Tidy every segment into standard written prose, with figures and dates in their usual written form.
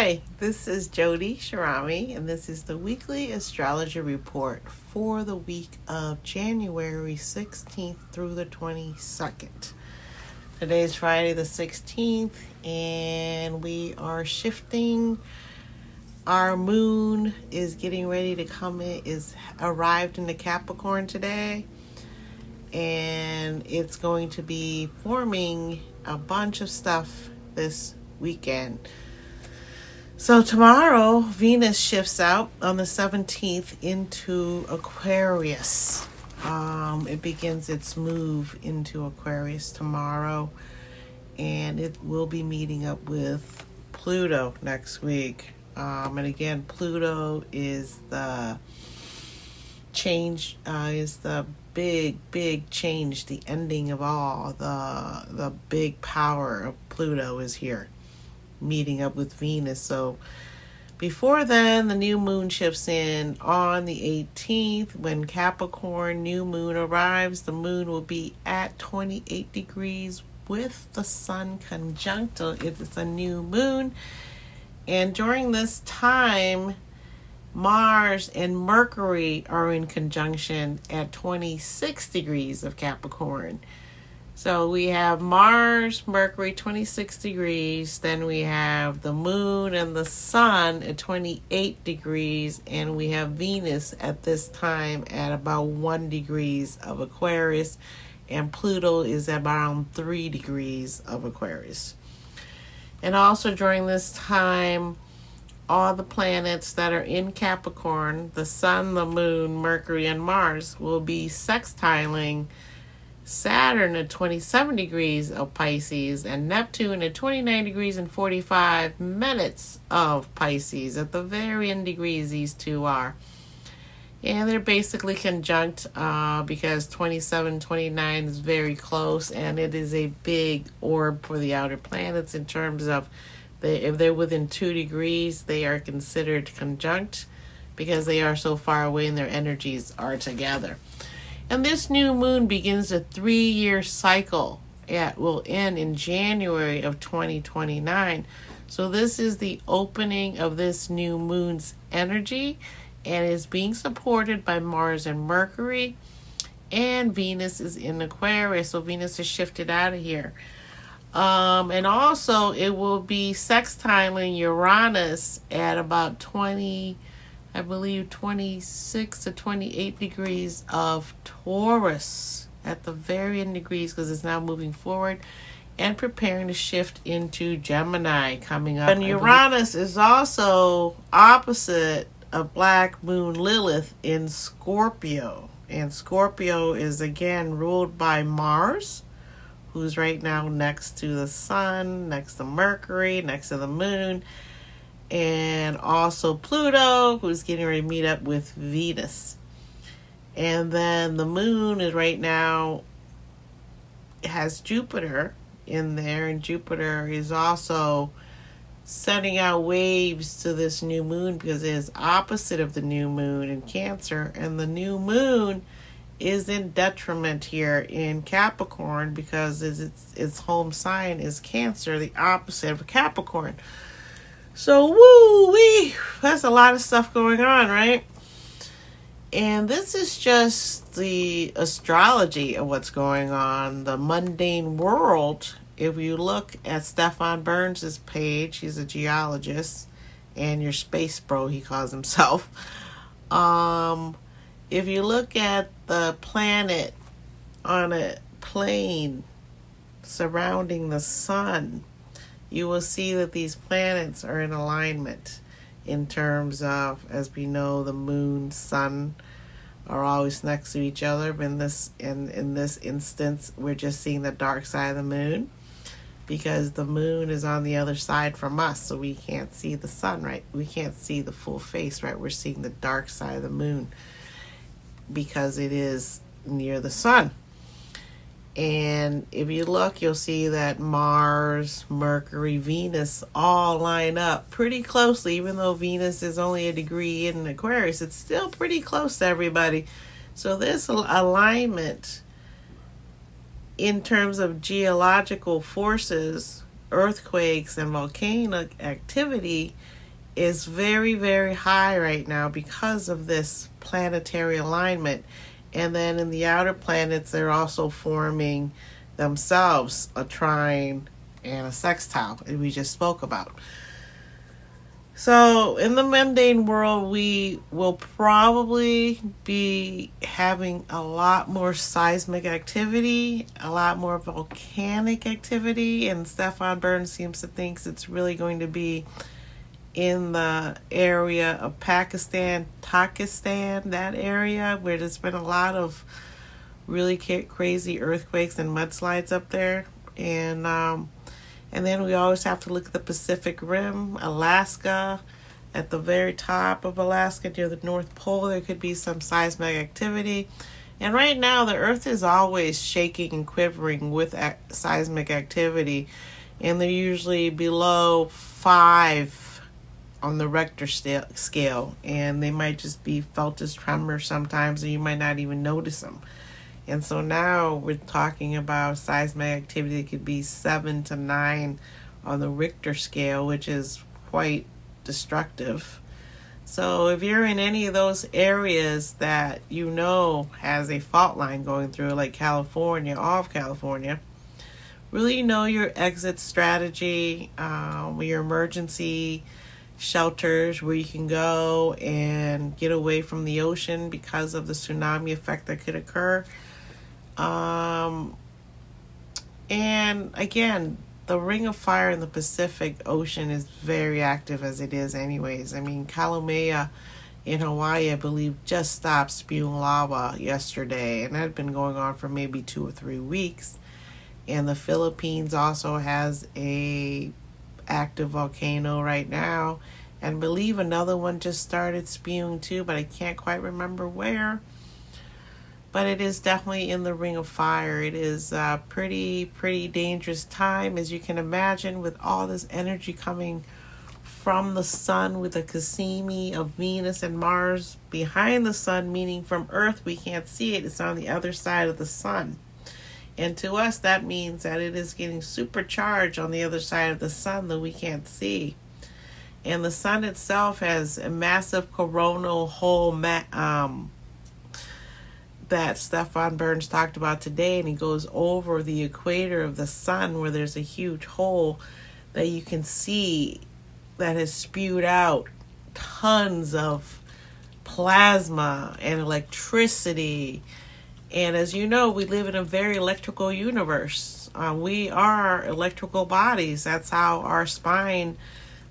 Hi, this is Jody Shirami, and this is the weekly astrology report for the week of January 16th through the 22nd. Today is Friday the 16th, and we are shifting. Our moon is getting ready to come in, is arrived into Capricorn today, and it's going to be forming a bunch of stuff this weekend. So tomorrow, Venus shifts out on the 17th into Aquarius. It begins its move into Aquarius tomorrow, and it will be meeting up with Pluto next week. And again, Pluto is the change, is the big change, the ending of all. The big power of Pluto is here, meeting up with Venus. So before then, the new moon shifts in on the 18th. When Capricorn New Moon arrives, the moon will be at 28 degrees with the sun conjunct. It's a new moon. And during this time, Mars and Mercury are in conjunction at 26 degrees of Capricorn. So we have Mars, Mercury, 26 degrees. Then we have the moon and the sun at 28 degrees. And we have Venus at this time at about 1 degrees of Aquarius. And Pluto is at around 3 degrees of Aquarius. And also during this time, all the planets that are in Capricorn, the sun, the moon, Mercury, and Mars, will be sextiling Saturn at 27 degrees of Pisces and Neptune at 29 degrees and 45 minutes of Pisces. At the very end degrees these two are. And they're basically conjunct because 27, 29 is very close, and it is a big orb for the outer planets in terms of if they're within 2 degrees, they are considered conjunct because they are so far away and their energies are together. And this new moon begins a 3-year cycle. It will end in January of 2029. So this is the opening of this new moon's energy, and is being supported by Mars and Mercury, and Venus is in Aquarius. So Venus is shifted out of here. And also it will be sextiling Uranus at about 26 to 28 degrees of Taurus at the very end degrees, because it's now moving forward and preparing to shift into Gemini coming up. And Uranus is also opposite of Black Moon Lilith in Scorpio. And Scorpio is again ruled by Mars, who's right now next to the sun, next to Mercury, next to the moon, and also Pluto, who's getting ready to meet up with Venus. And then the moon is right now, has Jupiter in there, and Jupiter is also sending out waves to this new moon because it is opposite of the new moon in Cancer, and the new moon is in detriment here in Capricorn because its home sign is Cancer, the opposite of Capricorn. So woo-wee, that's a lot of stuff going on, right? And this is just the astrology of what's going on, the mundane world. If you look at Stefan Burns' page, he's a geologist, and your space bro, he calls himself. If you look at the planet on a plane surrounding the sun, you will see that these planets are in alignment in terms of, as we know, the moon, sun are always next to each other. But in this instance, we're just seeing the dark side of the moon because the moon is on the other side from us, so we can't see the sun, right? We can't see the full face, right? We're seeing the dark side of the moon because it is near the sun. And if you look, you'll see that Mars, Mercury, Venus all line up pretty closely. Even though Venus is only a degree in Aquarius, it's still pretty close to everybody. So this alignment in terms of geological forces earthquakes and volcanic activity is very, very high right now because of this planetary alignment. And then in the outer planets, they're also forming themselves a trine and a sextile, and we just spoke about. So in the mundane world, we will probably be having a lot more seismic activity, a lot more volcanic activity, and Stefan Burns seems to think it's really going to be in the area of Pakistan, that area where there's been a lot of really crazy earthquakes and mudslides up there. And then we always have to look at the Pacific Rim, Alaska. At the very top of Alaska, near the North Pole, there could be some seismic activity. And right now, the Earth is always shaking and quivering with seismic activity. And they're usually below 5 on the Richter scale. And they might just be felt as tremors sometimes, and you might not even notice them. And so now we're talking about seismic activity that could be 7 to 9 on the Richter scale, which is quite destructive. So if you're in any of those areas that you know has a fault line going through, like California, all of California, really know your exit strategy, your emergency shelters where you can go and get away from the ocean because of the tsunami effect that could occur. And again, the Ring of Fire in the Pacific Ocean is very active as it is anyways. I mean, Kamehameha in Hawaii, I believe, just stopped spewing lava yesterday, and that had been going on for maybe 2 or 3 weeks. And the Philippines also has a active volcano right now, and I believe another one just started spewing too, but I can't quite remember where. But it is definitely in the Ring of Fire. It is a pretty dangerous time, as you can imagine, with all this energy coming from the sun, with the Cassini of Venus and Mars behind the sun, meaning from Earth we can't see it. It's on the other side of the sun. And to us, that means that it is getting supercharged on the other side of the sun that we can't see. And the sun itself has a massive coronal hole that Stefan Burns talked about today, and he goes over the equator of the sun where there's a huge hole that you can see that has spewed out tons of plasma and electricity. And as you know, we live in a very electrical universe. We are electrical bodies. That's how our spine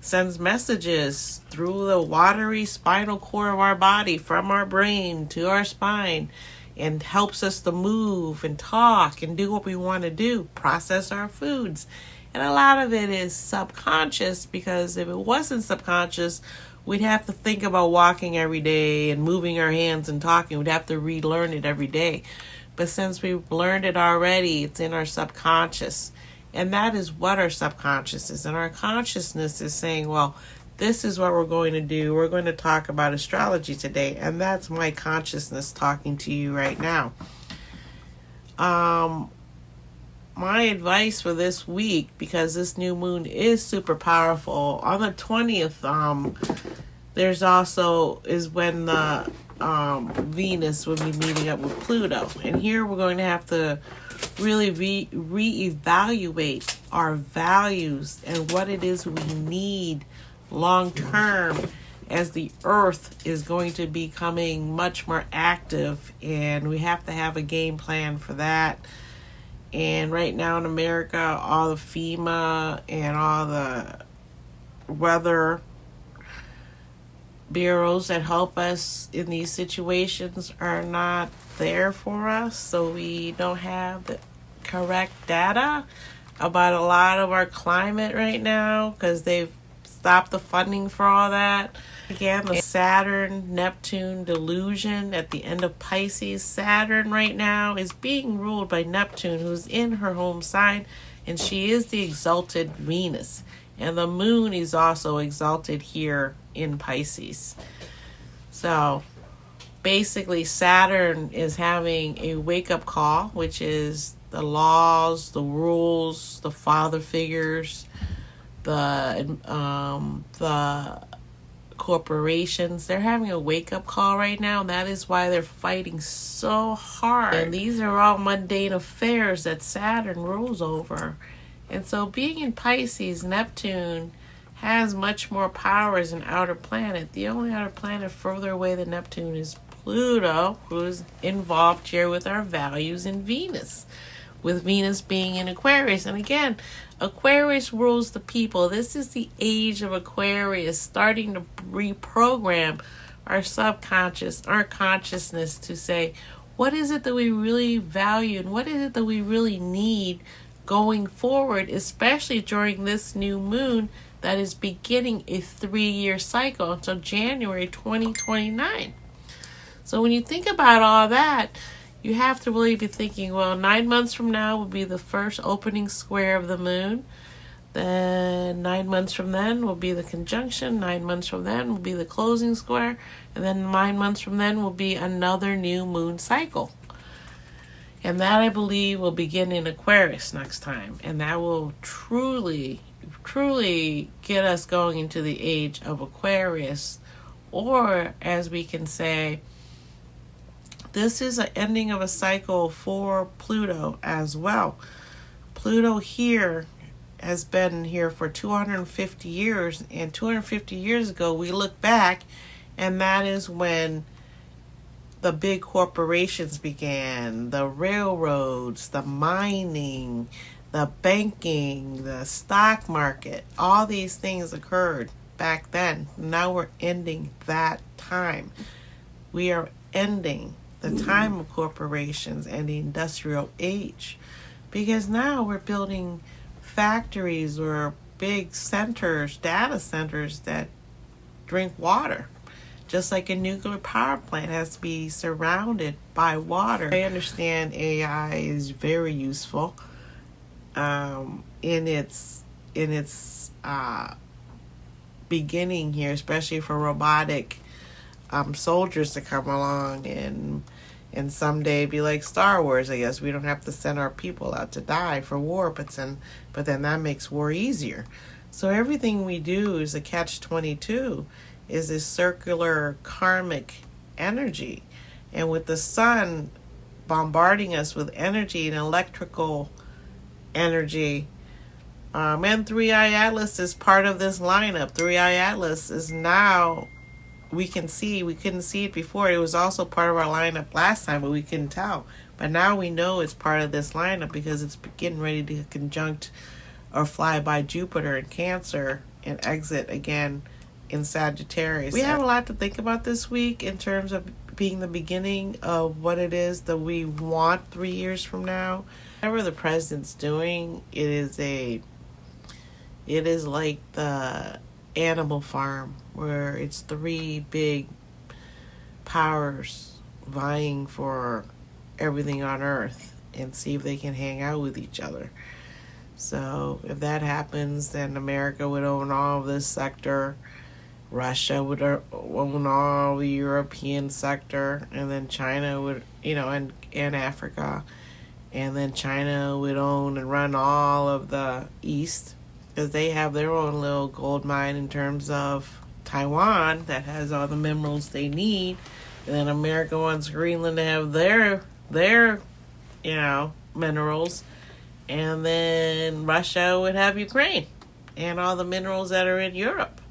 sends messages through the watery spinal cord of our body, from our brain to our spine, and helps us to move and talk and do what we want to do, process our foods. And a lot of it is subconscious, because if it wasn't subconscious, we'd have to think about walking every day and moving our hands and talking. We'd have to relearn it every day. But since we've learned it already, it's in our subconscious. And that is what our subconscious is. And our consciousness is saying, well, this is what we're going to do. We're going to talk about astrology today. And that's my consciousness talking to you right now. My advice for this week, because this new moon is super powerful, on the 20th, there's also is when the Venus will be meeting up with Pluto. And here we're going to have to really reevaluate our values and what it is we need long term, as the Earth is going to be becoming much more active, and we have to have a game plan for that. And right now in America, all the FEMA and all the weather bureaus that help us in these situations are not there for us, so we don't have the correct data about a lot of our climate right now, because they've stopped the funding for all that. Again, the Saturn-Neptune delusion at the end of Pisces. Saturn right now is being ruled by Neptune, who's in her home sign, and she is the exalted Venus. And the moon is also exalted here in Pisces. So basically, Saturn is having a wake-up call, which is the laws, the rules, the father figures, the corporations. They're having a wake-up call right now, and that is why they're fighting so hard. And these are all mundane affairs that Saturn rules over. And so being in Pisces, Neptune has much more power as an outer planet. The only outer planet further away than Neptune is Pluto, who is involved here with our values, in Venus, with Venus being in Aquarius. And again, Aquarius rules the people. This is the age of Aquarius, starting to reprogram our subconscious, our consciousness, to say, what is it that we really value and what is it that we really need going forward, especially during this new moon that is beginning a 3-year cycle until January 2029. So when you think about all that, you have to really be thinking, well, 9 months from now will be the first opening square of the moon. Then 9 months from then will be the conjunction. 9 months from then will be the closing square. And then 9 months from then will be another new moon cycle. And that, I believe, will begin in Aquarius next time. And that will truly get us going into the age of Aquarius. Or, as we can say, this is an ending of a cycle for Pluto as well. Pluto here has been here for 250 years. And 250 years ago, we look back, and that is when the big corporations began, the railroads, the mining, the banking, the stock market. All these things occurred back then. Now we're ending that time. We are ending the time of corporations and the industrial age, because now we're building factories or big centers, data centers that drink water. Just like a nuclear power plant has to be surrounded by water. I understand AI is very useful in its beginning here, especially for robotic soldiers to come along and someday be like Star Wars. I guess we don't have to send our people out to die for war, but then that makes war easier. So everything we do is a catch-22. Is this circular karmic energy. And with the sun bombarding us with energy and electrical energy, and Three-Eye Atlas is part of this lineup. Three-Eye Atlas is now, we couldn't see it before. It was also part of our lineup last time, but we couldn't tell. But now we know it's part of this lineup because it's getting ready to conjunct or fly by Jupiter in Cancer and exit again in Sagittarius. We have a lot to think about this week in terms of being the beginning of what it is that we want 3 years from now. Whatever the president's doing, it is like the Animal Farm, where it's 3 big powers vying for everything on Earth and see if they can hang out with each other. So if that happens, then America would own all of this sector. Russia would own all the European sector, and then China would, and Africa, and then China would own and run all of the East, because they have their own little gold mine in terms of Taiwan that has all the minerals they need, and then America wants Greenland to have their minerals, and then Russia would have Ukraine and all the minerals that are in Europe,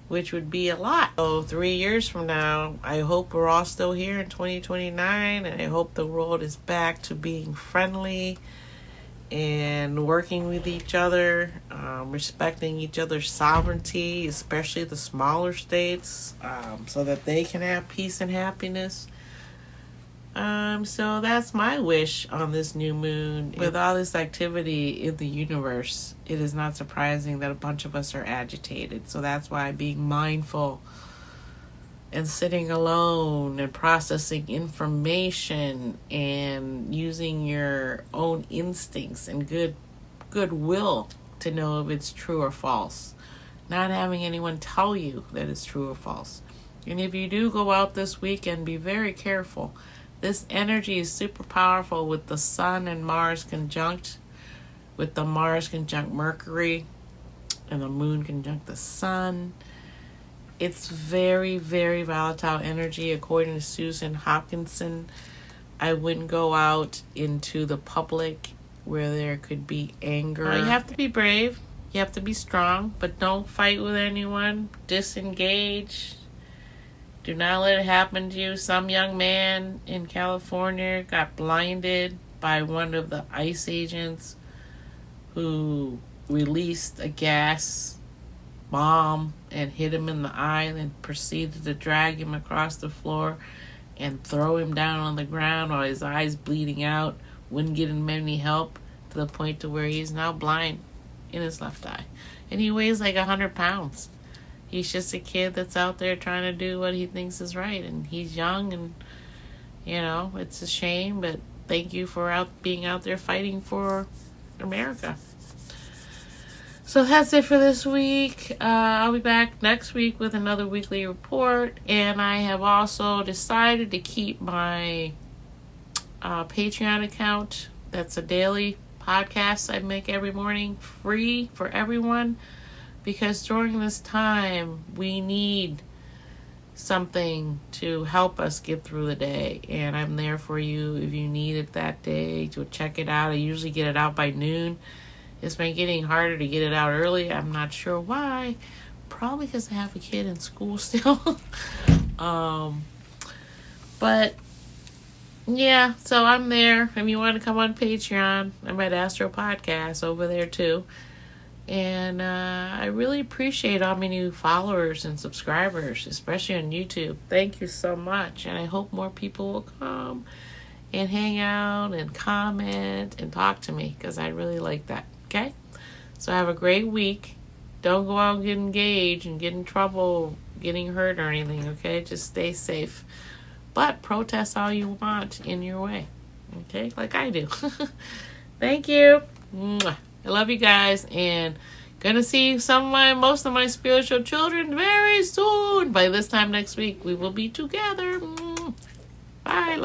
which would be a lot. So 3 years from now, I hope we're all still here in 2029, and I hope the world is back to being friendly and working with each other, respecting each other's sovereignty, especially the smaller states, so that they can have peace and happiness. So that's my wish on this new moon. With all this activity in the universe, it is not surprising that a bunch of us are agitated. So that's why being mindful and sitting alone and processing information and using your own instincts and goodwill to know if it's true or false. Not having anyone tell you that it's true or false. And if you do go out this weekend, be very careful. This energy is super powerful with the Sun and Mars conjunct, with the Mars conjunct Mercury and the Moon conjunct the Sun. It's very, very volatile energy. According to Susan Hopkinson, I wouldn't go out into the public where there could be anger. You have to be brave. You have to be strong, but don't fight with anyone. Disengage. Do not let it happen to you. Some young man in California got blinded by one of the ICE agents who released a gas bomb and hit him in the eye, and then proceeded to drag him across the floor and throw him down on the ground while his eyes bleeding out. Wouldn't get him any help, to the point to where he's now blind in his left eye. And he weighs like 100 pounds. He's just a kid that's out there trying to do what he thinks is right. And he's young, and, you know, it's a shame, but thank you for being out there fighting for America. So that's it for this week. I'll be back next week with another weekly report. And I have also decided to keep my Patreon account. That's a daily podcast I make every morning, free for everyone. Because during this time, we need something to help us get through the day. And I'm there for you if you need it that day to check it out. I usually get it out by noon. It's been getting harder to get it out early. I'm not sure why. Probably because I have a kid in school still. But yeah, so I'm there. If you want to come on Patreon, I'm at Astro Podcast over there too. And I really appreciate all my new followers and subscribers, especially on YouTube. Thank you so much. And I hope more people will come and hang out and comment and talk to me, because I really like that. Okay? So have a great week. Don't go out and get engaged and get in trouble, getting hurt or anything, okay? Just stay safe. But protest all you want in your way, okay? Like I do. Thank you. Mwah. I love you guys, and gonna see most of my spiritual children very soon. By this time next week, we will be together. Bye.